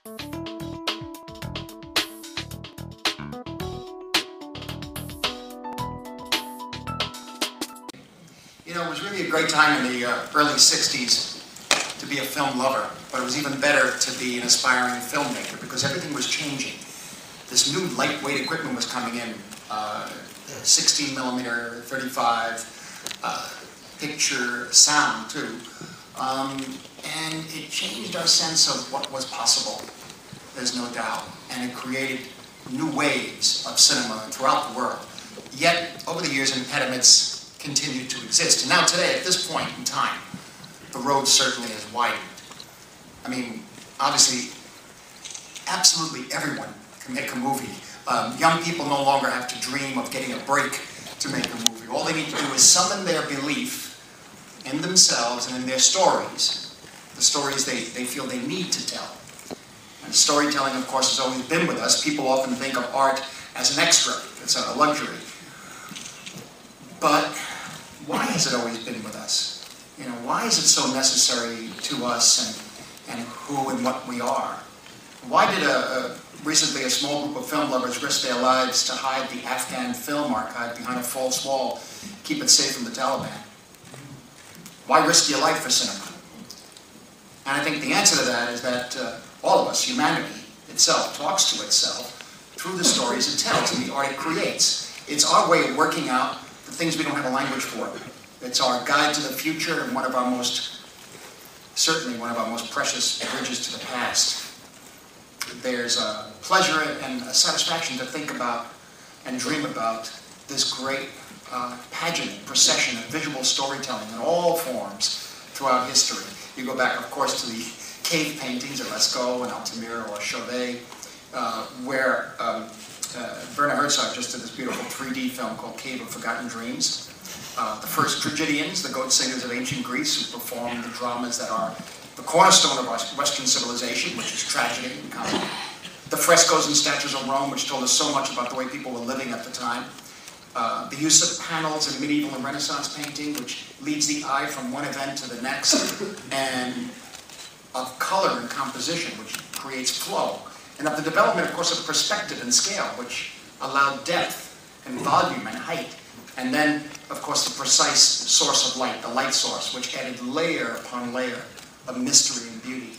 You know, it was really a great time in the early 60s to be a film lover, but it was even better to be an aspiring filmmaker because everything was changing. This new lightweight equipment was coming in, 16 millimeter, 35, picture, sound too, and it changed our sense of what was possible, there's no doubt, and it created new waves of cinema throughout the world. Yet, over the years, impediments continued to exist. And now today, at this point in time, the road certainly has widened. I mean, obviously, absolutely everyone can make a movie. Young people no longer have to dream of getting a break to make a movie. All they need to do is summon their belief in themselves and in their stories, the stories they feel they need to tell. And storytelling, of course, has always been with us. People often think of art as an extra. It's a luxury. But why has it always been with us? You know, why is it so necessary to us and who and what we are? Why did recently a small group of film lovers risk their lives to hide the Afghan film archive behind a false wall, keep it safe from the Taliban? Why risk your life for cinema? And I think the answer to that is that all of us, humanity itself, talks to itself through the stories it tells and the art it creates. It's our way of working out the things we don't have a language for. It's our guide to the future and certainly one of our most precious bridges to the past. There's a pleasure and a satisfaction to think about and dream about this great pageant, procession of visual storytelling in all forms throughout history. You go back, of course, to the cave paintings of Lascaux and Altamira or Chauvet, where Werner Herzog just did this beautiful 3D film called Cave of Forgotten Dreams. The first tragedians, the goat singers of ancient Greece, who performed the dramas that are the cornerstone of our Western civilization, which is tragedy and comedy. The frescoes and statues of Rome, which told us so much about the way people were living at the time. The use of panels in medieval and Renaissance painting, which leads the eye from one event to the next, and of color and composition, which creates flow. And of the development, of course, of perspective and scale, which allowed depth and volume and height. And then, of course, the precise source of light, the light source, which added layer upon layer of mystery and beauty.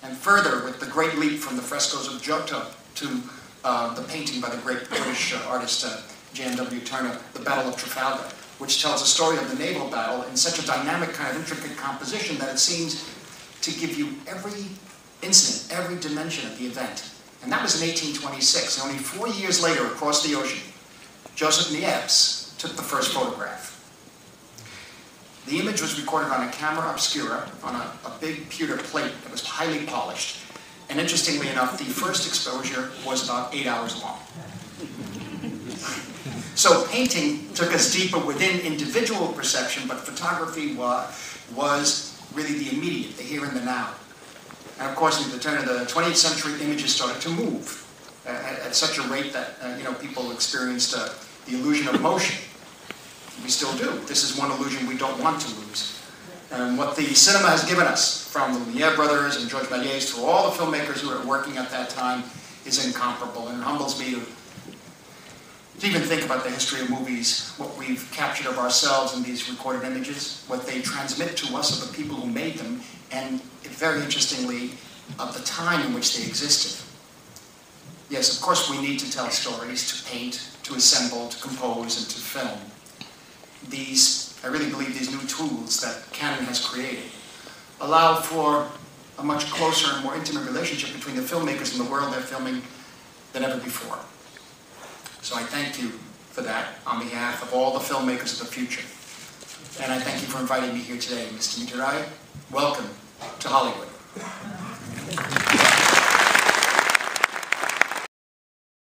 And further, with the great leap from the frescoes of Giotto to the painting by the great British artist J.M.W. Turner, The Battle of Trafalgar, which tells a story of the naval battle in such a dynamic kind of intricate composition that it seems to give you every incident, every dimension of the event. And that was in 1826. And only 4 years later, across the ocean, Joseph Niepce took the first photograph. The image was recorded on a camera obscura on a big pewter plate that was highly polished. And interestingly enough, the first exposure was about 8 hours long. So painting took us deeper within individual perception, but photography was really the immediate, the here and the now. And of course, at the turn of the 20th century, images started to move at such a rate that people experienced the illusion of motion. We still do. This is one illusion we don't want to lose. And what the cinema has given us, from the Lumiere brothers and Georges Méliès through all the filmmakers who were working at that time, is incomparable. And it humbles me to even think about the history of movies, what we've captured of ourselves in these recorded images, what they transmit to us of the people who made them, and very interestingly, of the time in which they existed. Yes, of course we need to tell stories, to paint, to assemble, to compose, and to film. I really believe these new tools that Canon has created allow for a much closer and more intimate relationship between the filmmakers and the world they're filming than ever before. So I thank you for that on behalf of all the filmmakers of the future. And I thank you for inviting me here today, Mr. Mitirai. Welcome to Hollywood.